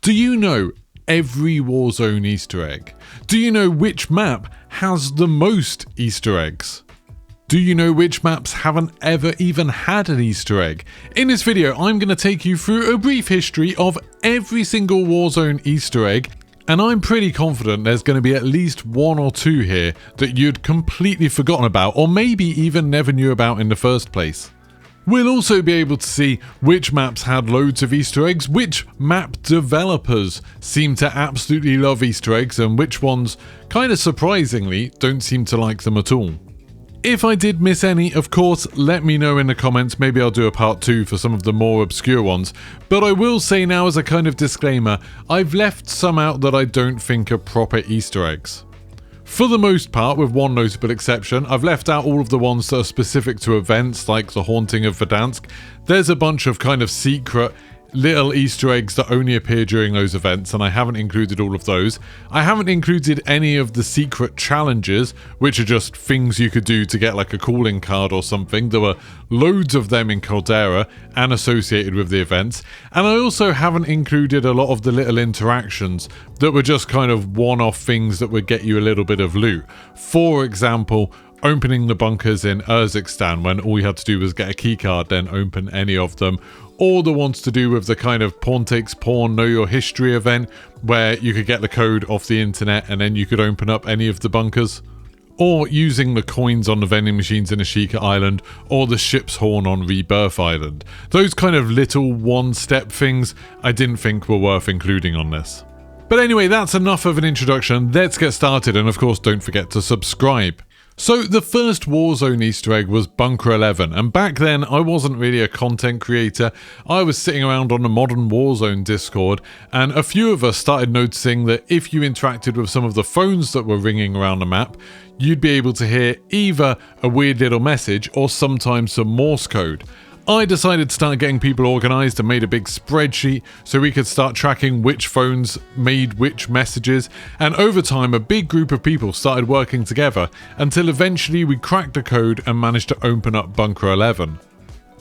Do you know every Warzone Easter egg? Do you know which map has the most Easter eggs? Do you know which maps haven't ever even had an Easter egg? In this video, I'm going to take you through a brief history of every single Warzone Easter egg, and I'm pretty confident there's going to be at least one or two here that you'd completely forgotten about, or maybe even never knew about in the first place. We'll also be able to see which maps had loads of Easter eggs, which map developers seem to absolutely love Easter eggs, and which ones, kind of surprisingly, don't seem to like them at all. If I did miss any, of course, let me know in the comments. Maybe I'll do a part 2 for some of the more obscure ones. But I will say now, as a kind of disclaimer, I've left some out that I don't think are proper Easter eggs. For the most part, with one notable exception, I've left out all of the ones that are specific to events, like the Haunting of Verdansk. There's a bunch of kind of secret little Easter eggs that only appear during those events, and I haven't included all of those. I haven't included any of the secret challenges, which are just things you could do to get like a calling card or something. There were loads of them in Caldera and associated with the events. And I also haven't included a lot of the little interactions that were just kind of one-off things that would get you a little bit of loot. For example, opening the bunkers in Urzikstan when all you had to do was get a keycard, then open any of them. Or the ones to do with the kind of pawn takes pawn know your history event, where you could get the code off the internet and then you could open up any of the bunkers. Or using the coins on the vending machines in Ashika Island, or the ship's horn on Rebirth Island. Those kind of little one-step things I didn't think were worth including on this. But anyway, that's enough of an introduction. Let's get started, and of course don't forget to subscribe. So the first Warzone Easter egg was Bunker 11, and back then I wasn't really a content creator. I was sitting around on the Modern Warzone Discord, and a few of us started noticing that if you interacted with some of the phones that were ringing around the map, you'd be able to hear either a weird little message or sometimes some Morse code. I decided to start getting people organised and made a big spreadsheet so we could start tracking which phones made which messages, and over time a big group of people started working together until eventually we cracked the code and managed to open up Bunker 11.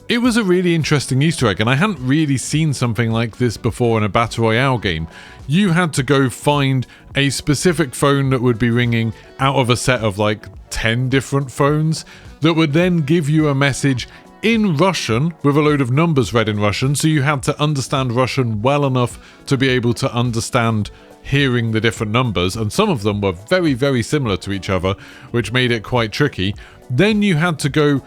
It was a really interesting Easter egg, and I hadn't really seen something like this before in a Battle Royale game. You had to go find a specific phone that would be ringing out of a set of like 10 different phones that would then give you a message in Russian with a load of numbers read in Russian, so you had to understand Russian well enough to be able to understand hearing the different numbers, and some of them were very similar to each other, which made it quite tricky. Then you had to go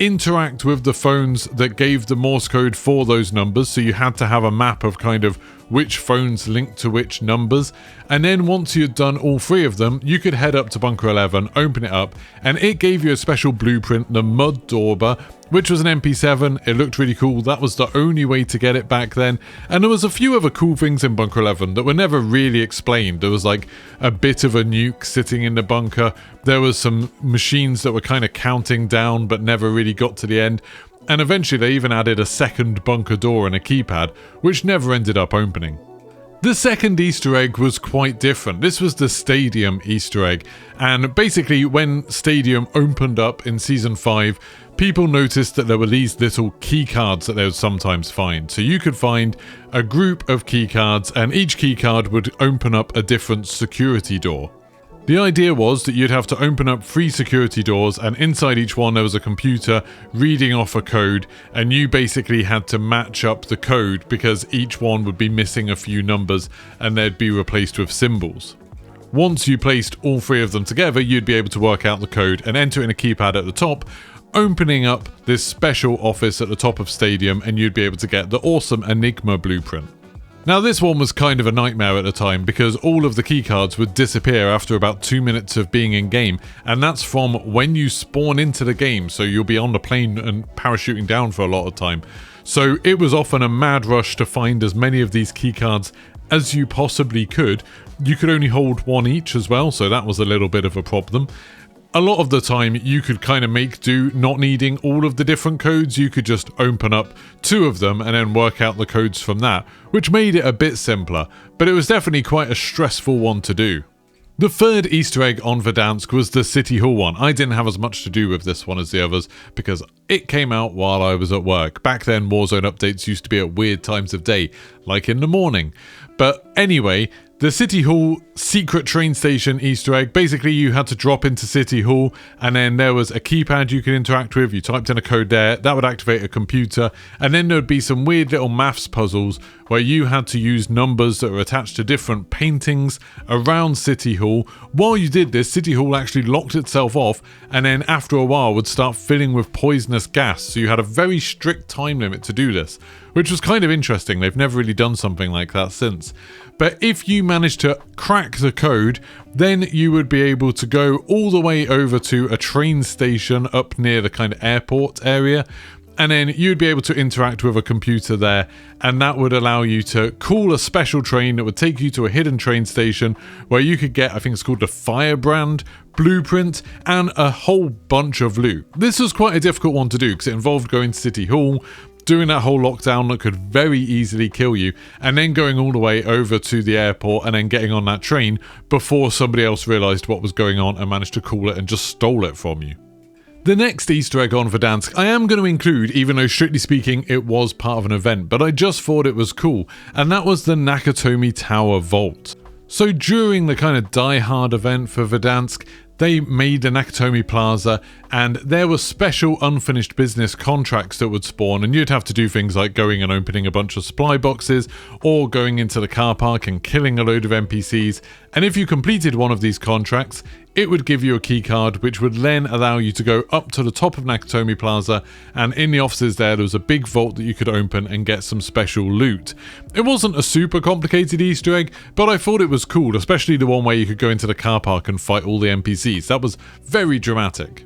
interact with the phones that gave the Morse code for those numbers, so you had to have a map of kind of which phones linked to which numbers, and then once you'd done all three of them, you could head up to Bunker 11, open it up, and it gave you a special blueprint, the Mud Dorber, which was an MP7. It looked really cool. That was the only way to get it back then, and there was a few other cool things in Bunker 11 that were never really explained. There was like a bit of a nuke sitting in the bunker, there was some machines that were kind of counting down but never really got to the end, and eventually they even added a second bunker door and a keypad, which never ended up opening. The second Easter egg was quite different. This was the Stadium Easter egg, and basically when Stadium opened up in Season 5, people noticed that there were these little keycards that they would sometimes find. So you could find a group of keycards, and each keycard would open up a different security door. The idea was that you'd have to open up 3 security doors, and inside each one there was a computer reading off a code, and you basically had to match up the code because each one would be missing a few numbers and they'd be replaced with symbols. Once you placed all 3 of them together, you'd be able to work out the code and enter in a keypad at the top, opening up this special office at the top of Stadium, and you'd be able to get the awesome Enigma blueprint. Now this one was kind of a nightmare at the time because all of the keycards would disappear after about 2 minutes of being in game, and that's from when you spawn into the game, so you'll be on the plane and parachuting down for a lot of time. So it was often a mad rush to find as many of these keycards as you possibly could. You could only hold 1 each as well, so that was a little bit of a problem. A lot of the time you could kind of make do not needing all of the different codes. You could just open up 2 of them and then work out the codes from that, which made it a bit simpler, but it was definitely quite a stressful one to do. The third Easter egg on Verdansk was the City Hall one. I didn't have as much to do with this one as the others because it came out while I was at work. Back then, Warzone updates used to be at weird times of day, like in the morning. But anyway, the City Hall secret train station Easter egg, basically you had to drop into City Hall and then there was a keypad you could interact with. You typed in a code there, that would activate a computer, and then there would be some weird little maths puzzles where you had to use numbers that were attached to different paintings around City Hall. While you did this, City Hall actually locked itself off and then after a while would start filling with poisonous gas, so you had a very strict time limit to do this, which was kind of interesting. They've never really done something like that since. But if you managed to crack the code, then you would be able to go all the way over to a train station up near the kind of airport area, and then you'd be able to interact with a computer there, and that would allow you to call a special train that would take you to a hidden train station where you could get, I think it's called the Firebrand blueprint, and a whole bunch of loot. This was quite a difficult one to do because it involved going to City Hall, doing that whole lockdown that could very easily kill you, and then going all the way over to the airport and then getting on that train before somebody else realised what was going on and managed to call it and just stole it from you. The next Easter egg on Verdansk I am going to include, even though strictly speaking it was part of an event, but I just thought it was cool, and that was the Nakatomi Tower Vault. So during the kind of Die Hard event for Verdansk, they made the Nakatomi Plaza, and there were special unfinished business contracts that would spawn, and you'd have to do things like going and opening a bunch of supply boxes or going into the car park and killing a load of NPCs, and if you completed one of these contracts, it would give you a key card which would then allow you to go up to the top of Nakatomi Plaza, and in the offices there was a big vault that you could open and get some special loot. It wasn't a super complicated Easter egg, but I thought it was cool, especially the one where you could go into the car park and fight all the NPCs. That was very dramatic.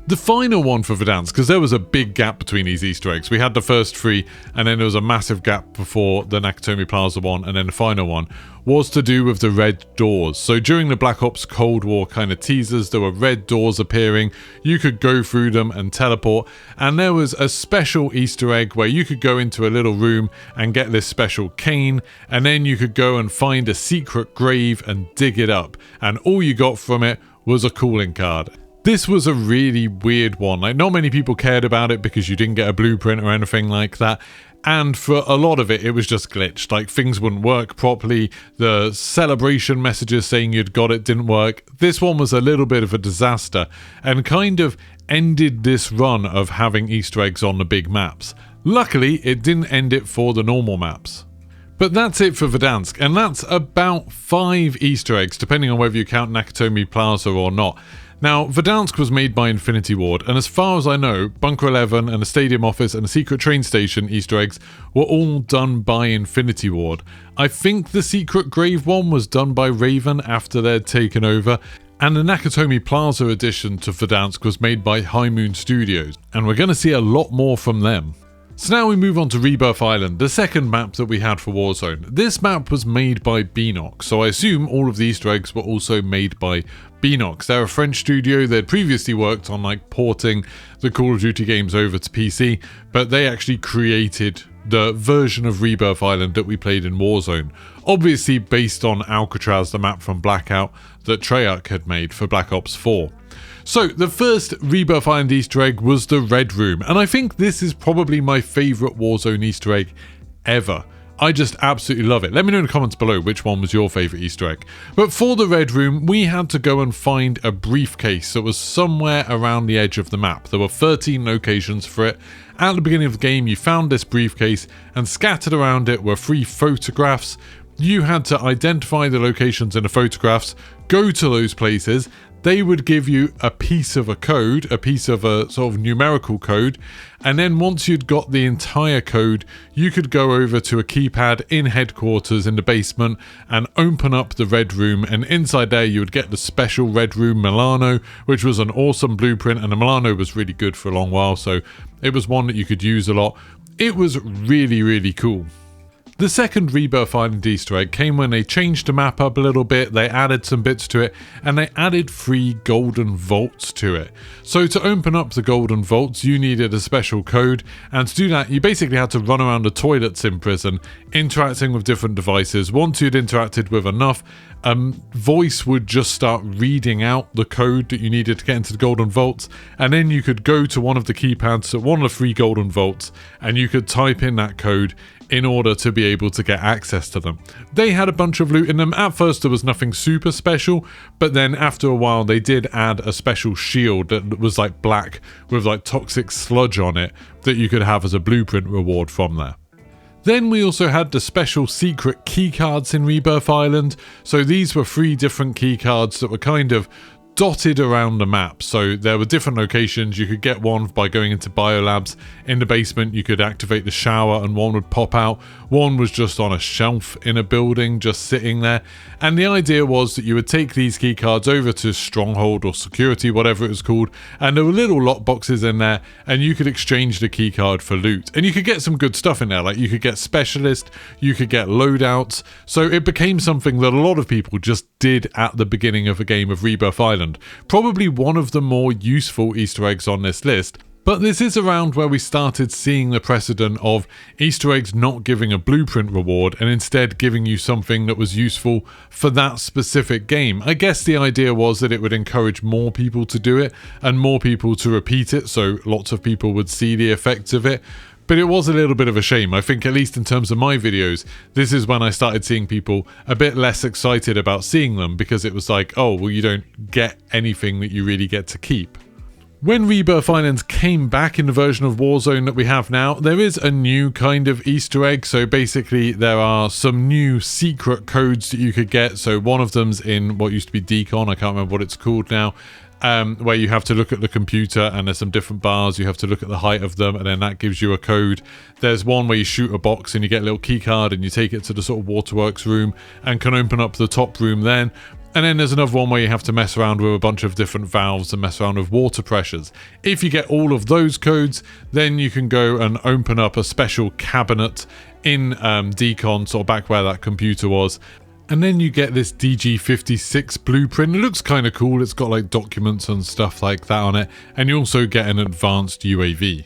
The final one for Verdansk, because there was a big gap between these Easter eggs. We had the first three, and then there was a massive gap before the Nakatomi Plaza one, and then the final one was to do with the red doors. So during the Black Ops Cold War kind of teasers, there were red doors appearing. You could go through them and teleport, and there was a special Easter egg where you could go into a little room and get this special cane, and then you could go and find a secret grave and dig it up, and all you got from it was a calling card. This was a really weird one. Like, not many people cared about it because you didn't get a blueprint or anything like that. And for a lot of it, it was just glitched. Like, things wouldn't work properly. The celebration messages saying you'd got it didn't work. This one was a little bit of a disaster and kind of ended this run of having Easter eggs on the big maps. Luckily, it didn't end it for the normal maps. But that's it for Verdansk, and that's about 5 Easter eggs, depending on whether you count Nakatomi Plaza or not. Now, Verdansk was made by Infinity Ward, and as far as I know, Bunker 11 and the Stadium Office and the Secret Train Station Easter eggs were all done by Infinity Ward. I think the Secret Grave one was done by Raven after they'd taken over, and the Nakatomi Plaza edition to Verdansk was made by High Moon Studios, and we're going to see a lot more from them. So now we move on to Rebirth Island, the second map that we had for Warzone. This map was made by Beenox, so I assume all of the Easter eggs were also made by Beenox. They're a French studio. They'd previously worked on like porting the Call of Duty games over to PC, but they actually created the version of Rebirth Island that we played in Warzone. Obviously based on Alcatraz, the map from Blackout that Treyarch had made for Black Ops 4. So the first Rebirth Island Easter egg was the Red Room, and I think this is probably my favourite Warzone Easter egg ever. I just absolutely love it. Let me know in the comments below which one was your favourite Easter egg. But for the Red Room, we had to go and find a briefcase that was somewhere around the edge of the map. There were 13 locations for it. At the beginning of the game, you found this briefcase, and scattered around it were 3 photographs. You had to identify the locations in the photographs, go to those places. They would give you a piece of a code, a piece of a sort of numerical code, and then once you'd got the entire code, you could go over to a keypad in headquarters in the basement and open up the Red Room, and inside there you would get the special Red Room Milano, which was an awesome blueprint, and the Milano was really good for a long while, so it was one that you could use a lot. It was really, really cool. The second Rebirth Island Easter egg came when they changed the map up a little bit, they added some bits to it, and they added 3 golden vaults to it. So to open up the golden vaults, you needed a special code, and to do that, you basically had to run around the toilets in prison, interacting with different devices. Once you'd interacted with enough, voice would just start reading out the code that you needed to get into the golden vaults, and then you could go to one of the keypads at one of the 3 golden vaults, and you could type in that code in order to be able to get access to them. They had a bunch of loot in them. At first there was nothing super special, but then after a while they did add a special shield that was like black with like toxic sludge on it that you could have as a blueprint reward from there. Then we also had the special secret keycards in Rebirth Island. So these were 3 different keycards that were kind of dotted around the map. So there were different locations. You could get one by going into biolabs. In the basement you could activate the shower and one would pop out. One was just on a shelf in a building just sitting there, and the idea was that you would take these key cards over to Stronghold or Security, whatever it was called, and there were little lock boxes in there and you could exchange the key card for loot, and you could get some good stuff in there. Like you could get Specialist, you could get loadouts. So it became something that a lot of people just did at the beginning of a game of Rebirth Island. Probably one of the more useful Easter eggs on this list, but this is around where we started seeing the precedent of Easter eggs not giving a blueprint reward and instead giving you something that was useful for that specific game. I guess the idea was that it would encourage more people to do it and more people to repeat it, so lots of people would see the effects of it. But it was a little bit of a shame. I think, at least in terms of my videos, this is when I started seeing people a bit less excited about seeing them, because it was like, oh, well, you don't get anything that you really get to keep. When Rebirth Island came back in the version of Warzone that we have now, there is a new kind of Easter egg. So basically there are some new secret codes that you could get. So one of them's in what used to be Decon, I can't remember what it's called now, where you have to look at the computer and there's some different bars, you have to look at the height of them, and then that gives you a code. There's one where you shoot a box and you get a little key card and you take it to the sort of waterworks room and can open up the top room then. And then there's another one where you have to mess around with a bunch of different valves and mess around with water pressures. If you get all of those codes, then you can go and open up a special cabinet in Decon, sort of back where that computer was. And then you get this DG56 blueprint. It looks kind of cool. It's got like documents and stuff like that on it. And you also get an advanced UAV.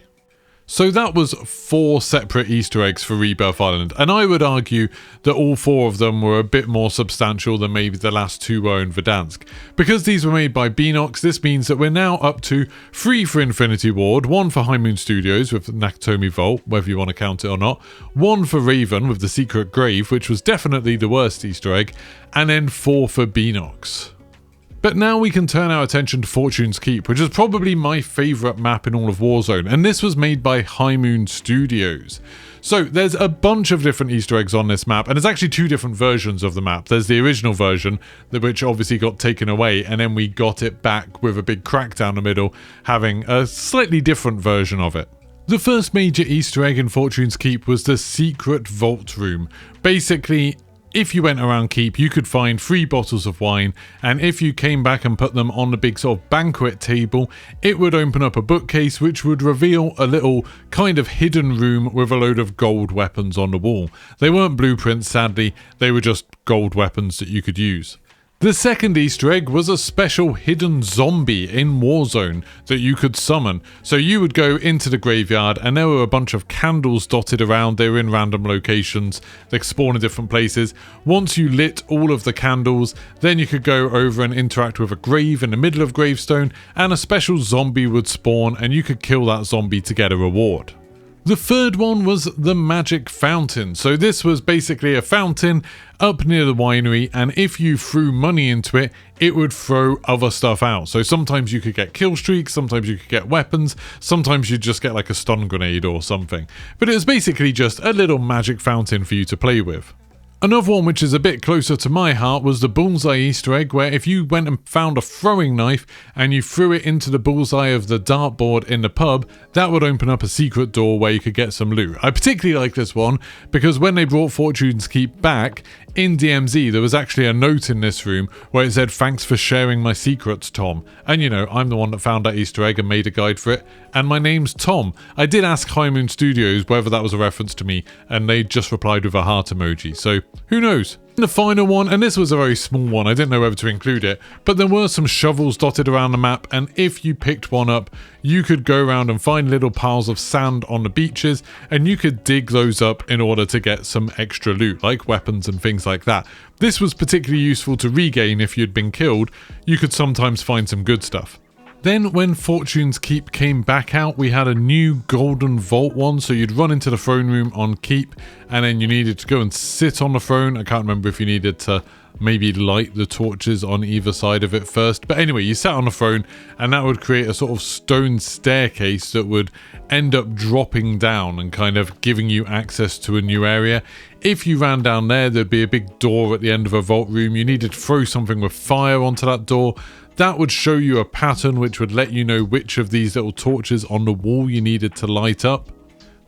So that was 4 separate Easter eggs for Rebirth Island, and I would argue that all 4 of them were a bit more substantial than maybe the last 2 were in Verdansk. Because these were made by Beanox, this means that we're now up to 3 for Infinity Ward, 1 for High Moon Studios with Nakatomi Vault, whether you want to count it or not, 1 for Raven with the Secret Grave, which was definitely the worst Easter egg, and then 4 for Beanox. But now we can turn our attention to Fortune's Keep, which is probably my favourite map in all of Warzone, and this was made by High Moon Studios. So there's a bunch of different Easter eggs on this map, and there's actually 2 different versions of the map. There's the original version, which obviously got taken away, and then we got it back with a big crack down the middle, having a slightly different version of it. The first major Easter egg in Fortune's Keep was the secret vault room. Basically, if you went around Keep, you could find 3 bottles of wine, and if you came back and put them on the big sort of banquet table, it would open up a bookcase which would reveal a little kind of hidden room with a load of gold weapons on the wall. They weren't blueprints, sadly, they were just gold weapons that you could use. The second Easter egg was a special hidden zombie in Warzone that you could summon. So you would go into the graveyard and there were a bunch of candles dotted around. They were in random locations. They spawn in different places. Once you lit all of the candles, then you could go over and interact with a grave in the middle of Gravestone, and a special zombie would spawn and you could kill that zombie to get a reward. The third one was the magic fountain. So this was basically a fountain up near the winery, and if you threw money into it, it would throw other stuff out. So sometimes you could get kill streaks, sometimes you could get weapons, sometimes you'd just get like a stun grenade or something. But it was basically just a little magic fountain for you to play with. Another one which is a bit closer to my heart was the bullseye Easter egg, where if you went and found a throwing knife and you threw it into the bullseye of the dartboard in the pub, that would open up a secret door where you could get some loot. I particularly like this one because when they brought Fortune's Keep back, in DMZ there was actually a note in this room where it said, "Thanks for sharing my secrets, Tom." And you know, I'm the one that found that Easter egg and made a guide for it, and my name's Tom. I did ask High Moon Studios whether that was a reference to me, and they just replied with a heart emoji, so who knows? The final one, and this was a very small one, I didn't know whether to include it, but there were some shovels dotted around the map, and if you picked one up, you could go around and find little piles of sand on the beaches, and you could dig those up in order to get some extra loot, like weapons and things like that. This was particularly useful to regain if you'd been killed. You could sometimes find some good stuff. Then when Fortune's Keep came back out, we had a new golden vault one, so you'd run into the throne room on Keep, and then you needed to go and sit on the throne. I can't remember if you needed to maybe light the torches on either side of it first, but anyway, you sat on the throne, and that would create a sort of stone staircase that would end up dropping down and kind of giving you access to a new area. If you ran down there, there'd be a big door at the end of a vault room. You needed to throw something with fire onto that door. That would show you a pattern which would let you know which of these little torches on the wall you needed to light up.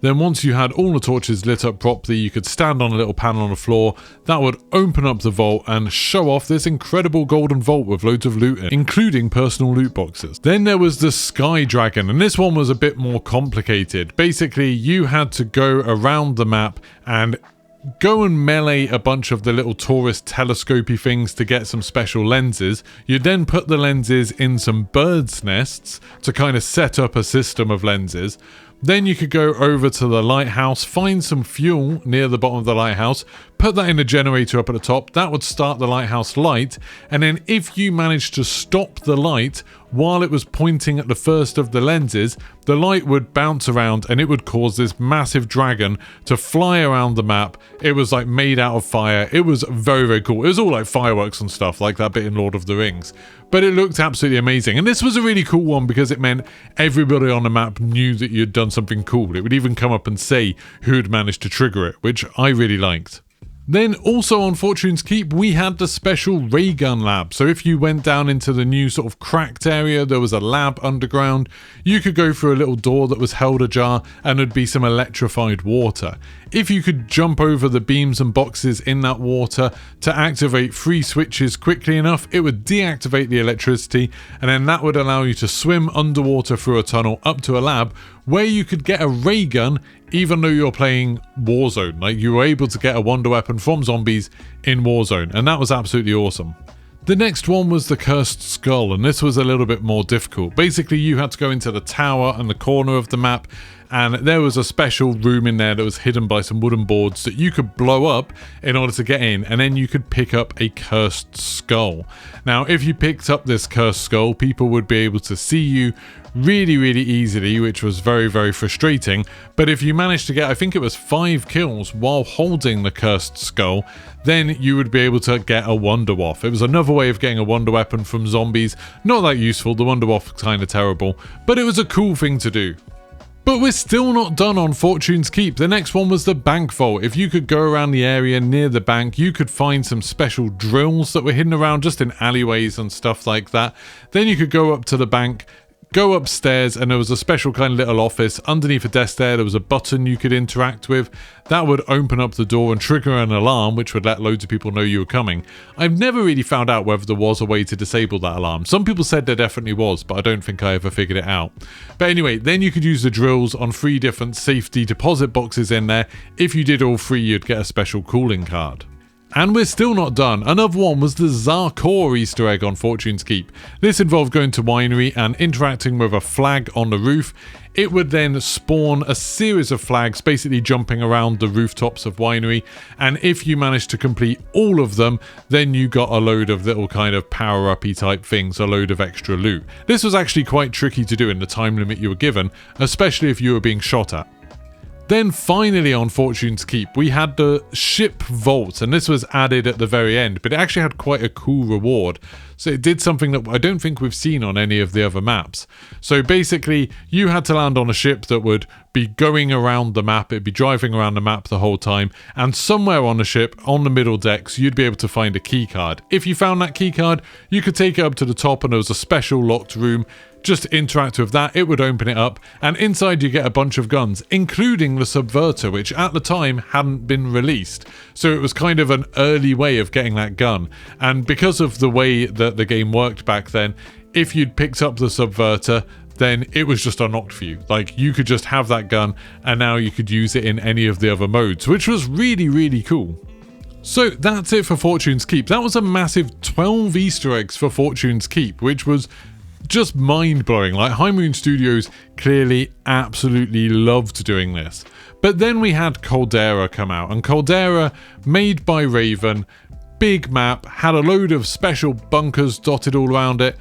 Then once you had all the torches lit up properly, you could stand on a little panel on the floor. That would open up the vault and show off this incredible golden vault with loads of loot in, including personal loot boxes. Then there was the Sky Dragon, and this one was a bit more complicated. Basically, you had to go around the map and go and melee a bunch of the little tourist telescopy things to get some special lenses. You then put the lenses in some birds' nests to kind of set up a system of lenses. Then you could go over to the lighthouse, find some fuel near the bottom of the lighthouse, put that in a generator up at the top. That would start the lighthouse light, and then if you managed to stop the light while it was pointing at the first of the lenses, the light would bounce around and it would cause this massive dragon to fly around the map. It was like made out of fire. It was very, very cool. It was all like fireworks and stuff like that bit in Lord of the Rings, but it looked absolutely amazing. And this was a really cool one because it meant everybody on the map knew that you'd done something cool. It would even come up and say who'd managed to trigger it, which I really liked. Then also on Fortune's Keep, we had the special ray gun lab. So if you went down into the new sort of cracked area, there was a lab underground. You could go through a little door that was held ajar and there'd be some electrified water. If you could jump over the beams and boxes in that water to activate 3 switches quickly enough, it would deactivate the electricity, and then that would allow you to swim underwater through a tunnel up to a lab where you could get a ray gun even though you're playing Warzone. Like, you were able to get a wonder weapon from zombies in Warzone, and that was absolutely awesome. The next one was the Cursed Skull, and this was a little bit more difficult. Basically, you had to go into the tower and the corner of the map, and there was a special room in there that was hidden by some wooden boards that you could blow up in order to get in, and then you could pick up a Cursed Skull. Now, if you picked up this Cursed Skull, people would be able to see you really, really easily, which was very, very frustrating. But if you managed to get, I think it was 5 kills while holding the Cursed Skull, then you would be able to get a Wonder Waff. It was another way of getting a wonder weapon from zombies. Not that useful, the Wonder Waff was kind of terrible, but it was a cool thing to do. But we're still not done on Fortune's Keep. The next one was the Bank Vault. If you could go around the area near the bank, you could find some special drills that were hidden around just in alleyways and stuff like that. Then you could go up to the bank, go upstairs, and there was a special kind of little office. Underneath a desk there was a button you could interact with. That would open up the door and trigger an alarm, which would let loads of people know you were coming. I've never really found out whether there was a way to disable that alarm. Some people said there definitely was, but I don't think I ever figured it out. But anyway, then you could use the drills on 3 different safety deposit boxes in there. If you did all 3, you'd get a special cooling card. And we're still not done. Another one was the Zarkor Easter egg on Fortune's Keep. This involved going to winery and interacting with a flag on the roof. It would then spawn a series of flags basically jumping around the rooftops of winery, and if you managed to complete all of them, then you got a load of little kind of power-uppy type things, a load of extra loot. This was actually quite tricky to do in the time limit you were given, especially if you were being shot at. Then finally on Fortune's Keep, we had the Ship Vault, and this was added at the very end, but it actually had quite a cool reward. So it did something that I don't think we've seen on any of the other maps. So basically, you had to land on a ship that would be going around the map, it'd be driving around the map the whole time, and somewhere on the ship, on the middle decks, you'd be able to find a key card. If you found that key card, you could take it up to the top and there was a special locked room. Just interact with that, it would open it up, and inside you get a bunch of guns, including the Subverter, which at the time hadn't been released. So it was kind of an early way of getting that gun. And because of the way that the game worked back then, if you'd picked up the Subverter, then it was just unlocked for you. Like, you could just have that gun, and now you could use it in any of the other modes, which was really, really cool. So that's it for Fortune's Keep. That was a massive 12 Easter eggs for Fortune's Keep, which was just mind-blowing. Like, High Moon Studios clearly absolutely loved doing this. But then we had Caldera come out, and Caldera, made by Raven, big map, had a load of special bunkers dotted all around it,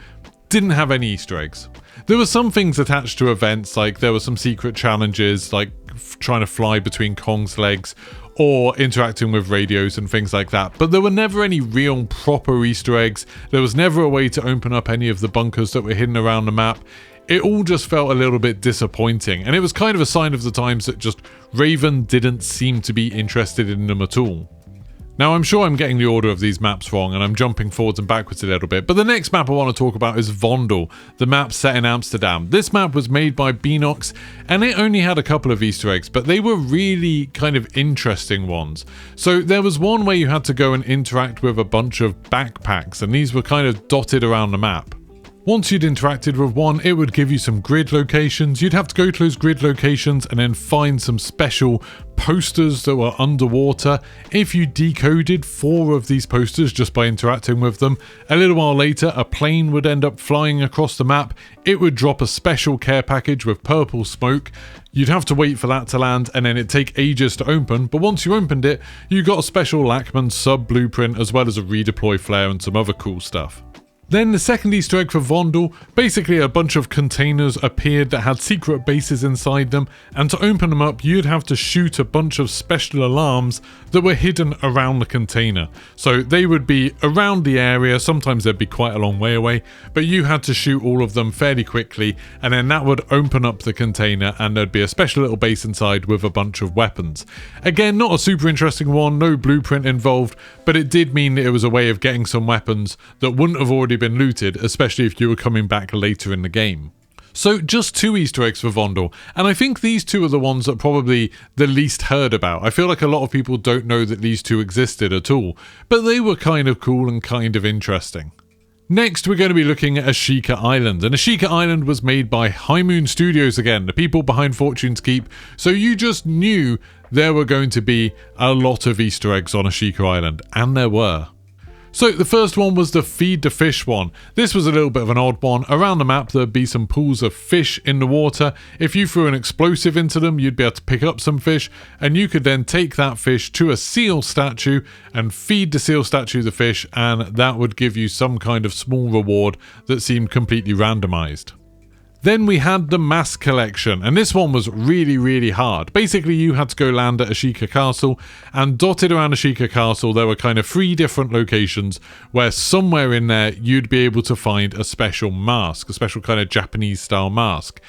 didn't have any Easter eggs. There were some things attached to events, like there were some secret challenges, like trying to fly between Kong's legs, or interacting with radios and things like that, but there were never any real proper Easter eggs. There was never a way to open up any of the bunkers that were hidden around the map. It all just felt a little bit disappointing, and it was kind of a sign of the times that just Raven didn't seem to be interested in them at all. Now, I'm sure I'm getting the order of these maps wrong and I'm jumping forwards and backwards a little bit, but the next map I want to talk about is Vondel, the map set in Amsterdam. This map was made by Beanox and it only had a couple of Easter eggs, but they were really kind of interesting ones. So there was one where you had to go and interact with a bunch of backpacks, and these were kind of dotted around the map. Once you'd interacted with one, it would give you some grid locations. You'd have to go to those grid locations and then find some special posters that were underwater. If you decoded 4 of these posters just by interacting with them, a little while later a plane would end up flying across the map. It would drop a special care package with purple smoke. You'd have to wait for that to land, and then it'd take ages to open, but once you opened it, you got a special Lachman sub blueprint as well as a redeploy flare and some other cool stuff. Then the second Easter egg for Vondel, basically a bunch of containers appeared that had secret bases inside them, and to open them up you'd have to shoot a bunch of special alarms that were hidden around the container. So they would be around the area, sometimes they'd be quite a long way away, but you had to shoot all of them fairly quickly, and then that would open up the container and there'd be a special little base inside with a bunch of weapons. Again, not a super interesting one, no blueprint involved, but it did mean that it was a way of getting some weapons that wouldn't have already been looted, especially if you were coming back later in the game. So just 2 Easter eggs for Vondel, and I think these 2 are the ones that probably the least heard about. I feel like a lot of people don't know that these 2 existed at all, but they were kind of cool and kind of interesting. Next, we're going to be looking at Ashika Island, and Ashika Island was made by High Moon Studios again, the people behind Fortune's Keep, so you just knew there were going to be a lot of Easter eggs on Ashika Island, and there were. So the first one was the feed the fish one. This was a little bit of an odd one. Around the map there'd be some pools of fish in the water. If you threw an explosive into them, you'd be able to pick up some fish, and you could then take that fish to a seal statue and feed the seal statue the fish, and that would give you some kind of small reward that seemed completely randomized. Then we had the mask collection, and this one was really, really hard. Basically, you had to go land at Ashika Castle, and dotted around Ashika Castle there were kind of 3 different locations where somewhere in there you'd be able to find a special mask, a special kind of Japanese style mask.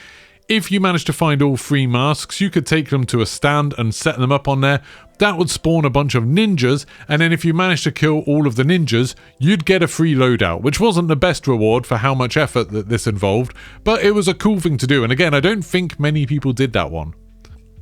If you managed to find all 3 masks, you could take them to a stand and set them up on there. That would spawn a bunch of ninjas, and then if you managed to kill all of the ninjas, you'd get a free loadout, which wasn't the best reward for how much effort that this involved, but it was a cool thing to do, and again, I don't think many people did that one.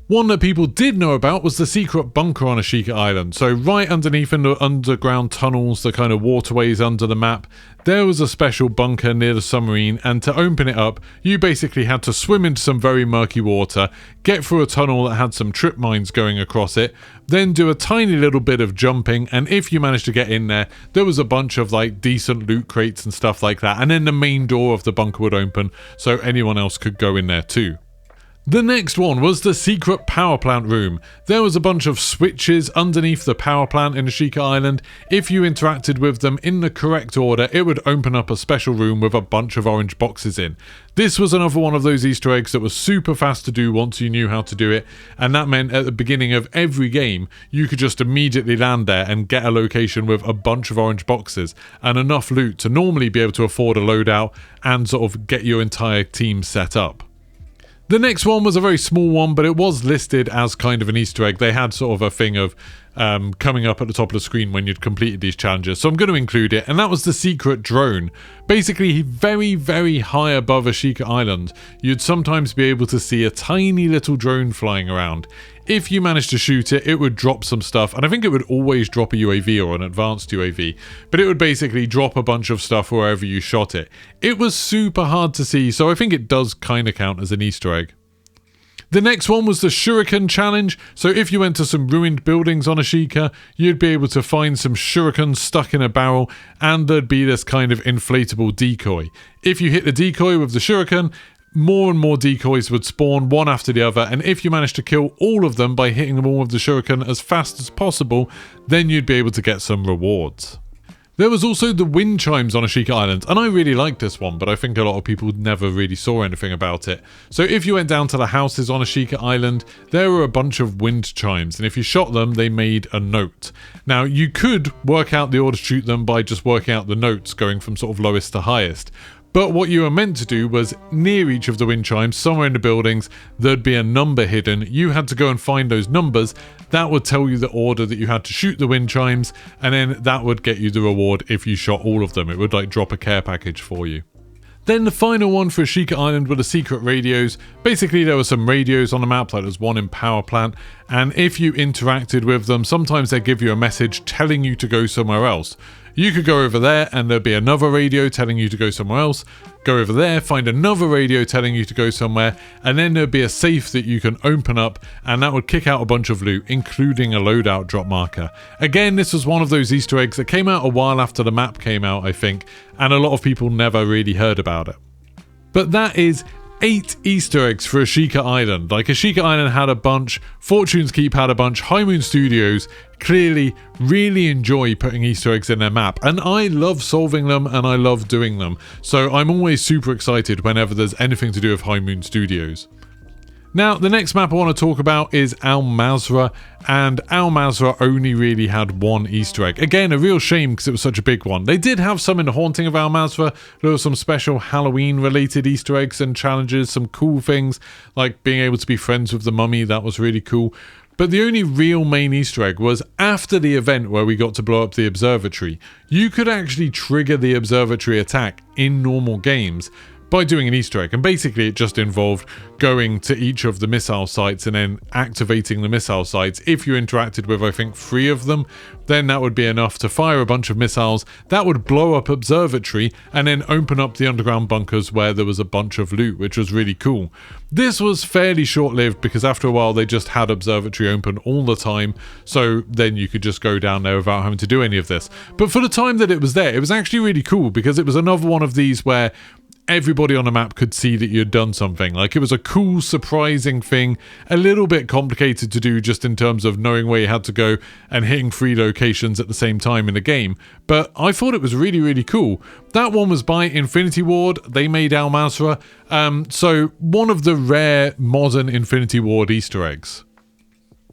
One that people did know about was the secret bunker on Ashika Island. So right underneath in the underground tunnels, the kind of waterways under the map, there was a special bunker near the submarine, and to open it up, you basically had to swim into some very murky water, get through a tunnel that had some trip mines going across it, then do a tiny little bit of jumping, and if you managed to get in there, there was a bunch of like decent loot crates and stuff like that, and then the main door of the bunker would open, so anyone else could go in there too. The next one was the secret power plant room. There was a bunch of switches underneath the power plant in Ashika Island. If you interacted with them in the correct order, it would open up a special room with a bunch of orange boxes in. This was another one of those Easter eggs that was super fast to do once you knew how to do it, and that meant at the beginning of every game, you could just immediately land there and get a location with a bunch of orange boxes and enough loot to normally be able to afford a loadout and sort of get your entire team set up. The next one was a very small one, but it was listed as kind of an Easter egg. They had sort of a thing of coming up at the top of the screen when you'd completed these challenges, so I'm going to include it, and that was the secret drone. Basically, very, very high above Ashika Island, you'd sometimes be able to see a tiny little drone flying around. If you managed to shoot it, it would drop some stuff, and I think it would always drop a UAV or an advanced UAV, but it would basically drop a bunch of stuff wherever you shot it. It was super hard to see, so I think it does kind of count as an Easter egg. The next one was the Shuriken Challenge. So if you went to some ruined buildings on Ashika, you'd be able to find some shurikens stuck in a barrel, and there'd be this kind of inflatable decoy. If you hit the decoy with the shuriken, more and more decoys would spawn one after the other, and if you managed to kill all of them by hitting them all with the shuriken as fast as possible, then you'd be able to get some rewards. There was also the wind chimes on Ashika Island, and I really liked this one, but I think a lot of people never really saw anything about it. So if you went down to the houses on Ashika Island, there were a bunch of wind chimes, and if you shot them, they made a note. Now, you could work out the order to shoot them by just working out the notes, going from sort of lowest to highest. But what you were meant to do was, near each of the wind chimes, somewhere in the buildings, there'd be a number hidden. You had to go and find those numbers. That would tell you the order that you had to shoot the wind chimes, and then that would get you the reward if you shot all of them. It would like drop a care package for you. Then the final one for Ashika Island were the secret radios. Basically, there were some radios on the map, like there's one in Power Plant, and if you interacted with them, sometimes they give you a message telling you to go somewhere else. You could go over there and there'd be another radio telling you to go somewhere else. Go over there, find another radio telling you to go somewhere, and then there'd be a safe that you can open up, and that would kick out a bunch of loot, including a loadout drop marker. Again, this was one of those Easter eggs that came out a while after the map came out, I think, and a lot of people never really heard about it. But that is 8 Easter eggs for Ashika Island. Like, Ashika Island had a bunch, Fortune's Keep had a bunch, High Moon Studios clearly really enjoy putting Easter eggs in their map, and I love solving them and I love doing them. So I'm always super excited whenever there's anything to do with High Moon Studios. Now, the next map I want to talk about is Al Mazrah, and Al Mazrah only really had one Easter egg. Again, a real shame because it was such a big one. They did have some in the Haunting of Al Mazrah. There were some special Halloween-related Easter eggs and challenges, some cool things, like being able to be friends with the mummy. That was really cool. But the only real main Easter egg was after the event where we got to blow up the observatory. You could actually trigger the observatory attack in normal games by doing an Easter egg, and basically it just involved going to each of the missile sites and then activating the missile sites. If you interacted with, I think, 3 of them, then that would be enough to fire a bunch of missiles. That would blow up observatory and then open up the underground bunkers where there was a bunch of loot, which was really cool. This was fairly short-lived because after a while they just had observatory open all the time, so then you could just go down there without having to do any of this. But for the time that it was there, it was actually really cool because it was another one of these where everybody on the map could see that you'd done something. Like, it was a cool, surprising thing, a little bit complicated to do just in terms of knowing where you had to go and hitting 3 locations at the same time in the game, but I thought it was really, really cool. That one was by Infinity Ward. They made Al Mazrah, so one of the rare modern Infinity Ward Easter eggs.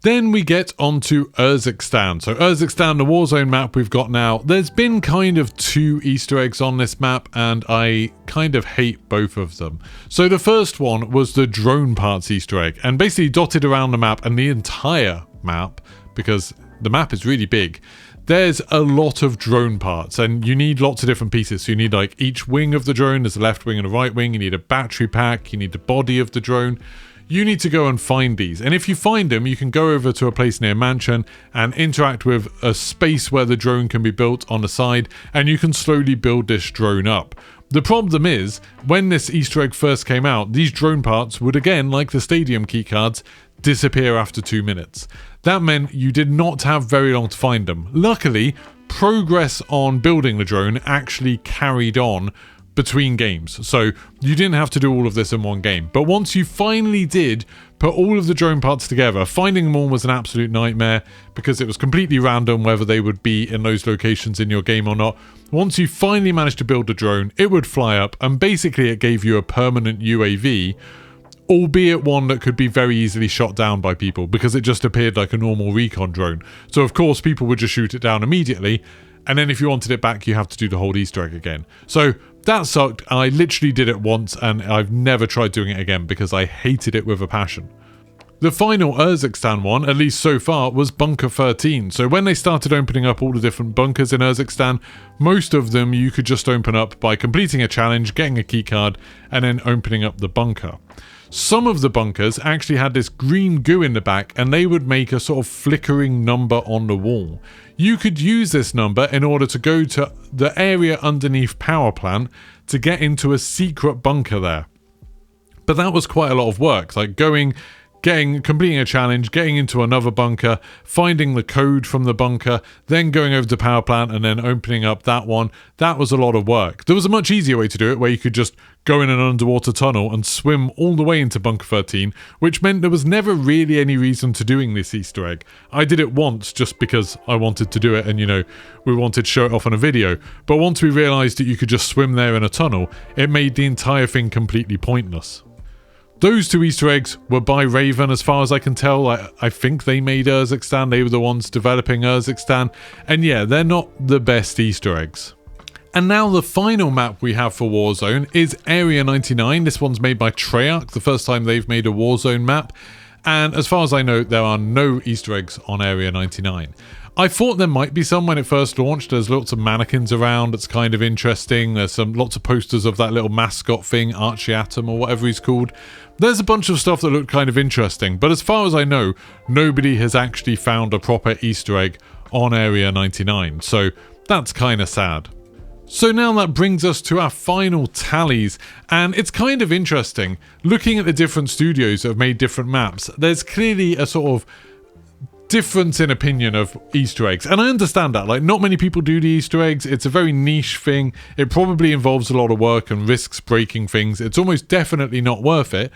Then we get onto Urzikstan. So Urzikstan, the Warzone map we've got now, there's been kind of 2 Easter eggs on this map, and I kind of hate both of them. So the first one was the drone parts Easter egg, and basically dotted around the map and the entire map, because the map is really big, there's a lot of drone parts, and you need lots of different pieces. So you need like each wing of the drone, there's a left wing and a right wing, you need a battery pack, you need the body of the drone. You need to go and find these, and if you find them, you can go over to a place near Mansion and interact with a space where the drone can be built on the side, and you can slowly build this drone up. The problem is, when this Easter egg first came out, these drone parts would, again, like the stadium keycards, disappear after 2 minutes. That meant you did not have very long to find them. Luckily, progress on building the drone actually carried on between games, so you didn't have to do all of this in one game. But once you finally did put all of the drone parts together, finding them all was an absolute nightmare because it was completely random whether they would be in those locations in your game or not. Once you finally managed to build a drone, it would fly up, and basically it gave you a permanent UAV, albeit one that could be very easily shot down by people because it just appeared like a normal recon drone. So of course people would just shoot it down immediately, and then if you wanted it back, you have to do the whole Easter egg again. So That sucked. I literally did it once and I've never tried doing it again because I hated it with a passion. The final Urzikstan one, at least so far, was Bunker 13. So when they started opening up all the different bunkers in Urzikstan, most of them you could just open up by completing a challenge, getting a keycard, and then opening up the bunker. Some of the bunkers actually had this green goo in the back and they would make a sort of flickering number on the wall. You could use this number in order to go to the area underneath power plant to get into a secret bunker there. But that was quite a lot of work, like completing a challenge, getting into another bunker, finding the code from the bunker, then going over to power plant and then opening up that one. That was a lot of work. There was a much easier way to do it where you could just go in an underwater tunnel and swim all the way into Bunker 13, which meant there was never really any reason to doing this Easter egg. I did it once just because I wanted to do it and, you know, we wanted to show it off on a video. But once we realised that you could just swim there in a tunnel, it made the entire thing completely pointless. Those two Easter eggs were by Raven, as far as I can tell. I think they made Urzikstan. They were the ones developing Urzikstan. And yeah, they're not the best Easter eggs. And now the final map we have for Warzone is Area 99. This one's made by Treyarch, the first time they've made a Warzone map. And as far as I know, there are no Easter eggs on Area 99. I thought there might be some when it first launched. There's lots of mannequins around. It's kind of interesting. There's lots of posters of that little mascot thing, Archie Atom or whatever he's called. There's a bunch of stuff that looked kind of interesting. But as far as I know, nobody has actually found a proper Easter egg on Area 99. So that's kind of sad. So now that brings us to our final tallies, and it's kind of interesting. Looking at the different studios that have made different maps, there's clearly a sort of difference in opinion of Easter eggs, and I understand that. Like, not many people do the Easter eggs. It's a very niche thing. It probably involves a lot of work and risks breaking things. It's almost definitely not worth it,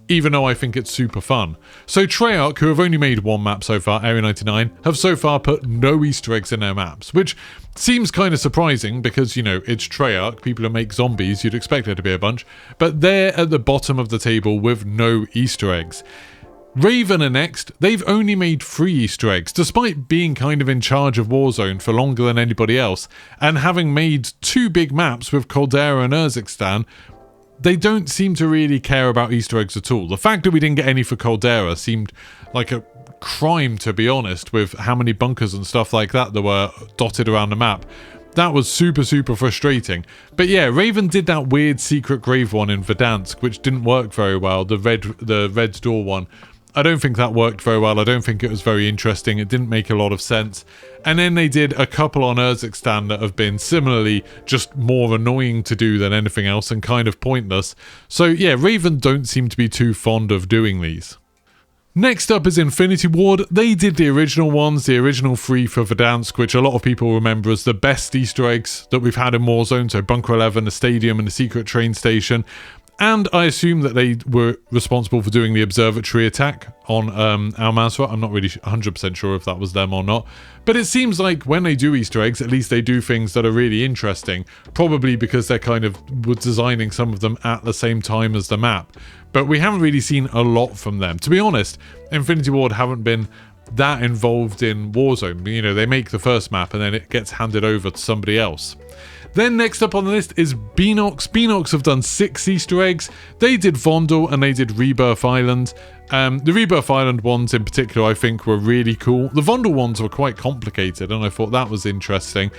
even though I think it's super fun. So Treyarch, who have only made one map so far, Area 99, have so far put no Easter eggs in their maps, which seems kind of surprising because, you know, it's Treyarch, people who make zombies, you'd expect there to be a bunch, but they're at the bottom of the table with no Easter eggs. Raven are next. They've only made 3 Easter eggs, despite being kind of in charge of Warzone for longer than anybody else, and having made 2 big maps with Caldera and Urzikstan. They don't seem to really care about Easter eggs at all. The fact that we didn't get any for Caldera seemed like a crime, to be honest, with how many bunkers and stuff like that there were dotted around the map. That was super, super frustrating. But yeah, Raven did that weird secret grave one in Verdansk, which didn't work very well, the red door one. I don't think that worked very well. I don't think it was very interesting. It didn't make a lot of sense. And then they did a couple on Urzikstan that have been similarly just more annoying to do than anything else and kind of pointless. So yeah, Raven don't seem to be too fond of doing these. Next up is Infinity Ward. They did the original ones, the original 3 for Verdansk, which a lot of people remember as the best Easter eggs that we've had in Warzone. So Bunker 11, the stadium and the secret train station. And I assume that they were responsible for doing the observatory attack on our Mazrah. I'm not really 100% sure if that was them or not. But it seems like when they do Easter eggs, at least they do things that are really interesting. Probably because they're kind of designing some of them at the same time as the map. But we haven't really seen a lot from them. To be honest, Infinity Ward haven't been that involved in Warzone. You know, they make the first map and then it gets handed over to somebody else. Then next up on the list is Beenox. Beenox have done 6 Easter eggs. They did Vondel and they did Rebirth Island. The Rebirth Island ones in particular I think were really cool. The Vondel ones were quite complicated and I thought that was interesting.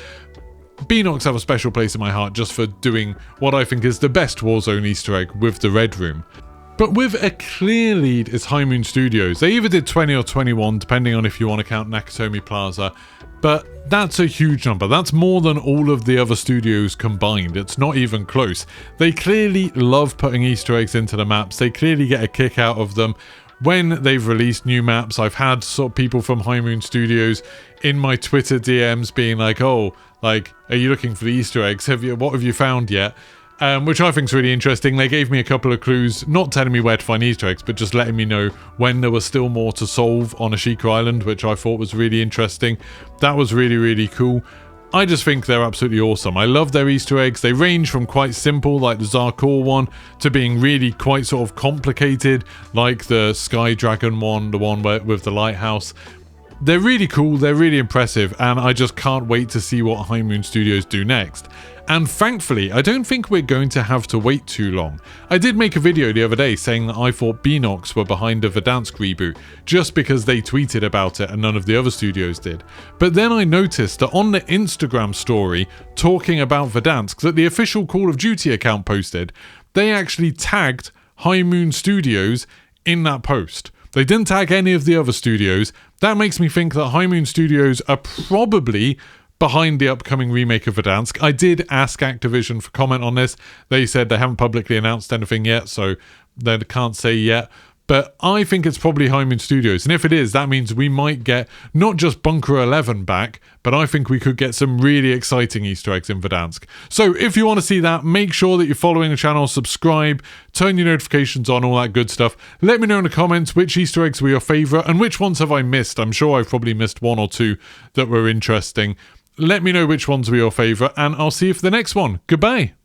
Beenox have a special place in my heart just for doing what I think is the best Warzone Easter egg with the Red Room. But with a clear lead is High Moon Studios. They either did 20 or 21, depending on if you want to count Nakatomi Plaza. But that's a huge number. That's more than all of the other studios combined. It's not even close. They clearly love putting Easter eggs into the maps. They clearly get a kick out of them. When they've released new maps, I've had sort of people from High Moon Studios in my Twitter DMs being like, oh, like, are you looking for the Easter eggs? What have you found yet? Which I think is really interesting. They gave me a couple of clues, not telling me where to find Easter eggs, but just letting me know when there was still more to solve on Ashika Island, which I thought was really interesting. That was really, really cool. I just think they're absolutely awesome. I love their Easter eggs. They range from quite simple, like the Zarkor one, to being really quite sort of complicated, like the Sky Dragon one, the one with the lighthouse. They're really cool, they're really impressive, and I just can't wait to see what High Moon Studios do next. And thankfully, I don't think we're going to have to wait too long. I did make a video the other day saying that I thought Beenox were behind the Verdansk reboot, just because they tweeted about it and none of the other studios did. But then I noticed that on the Instagram story talking about Verdansk that the official Call of Duty account posted, they actually tagged High Moon Studios in that post. They didn't tag any of the other studios. That makes me think that High Moon Studios are probably behind the upcoming remake of Verdansk. I did ask Activision for comment on this. They said they haven't publicly announced anything yet, so they can't say yet. But I think it's probably High Moon Studios. And if it is, that means we might get not just Bunker 11 back, but I think we could get some really exciting Easter eggs in Verdansk. So if you want to see that, make sure that you're following the channel, subscribe, turn your notifications on, all that good stuff. Let me know in the comments which Easter eggs were your favourite and which ones have I missed. I'm sure I've probably missed one or two that were interesting. Let me know which ones were your favourite, and I'll see you for the next one. Goodbye.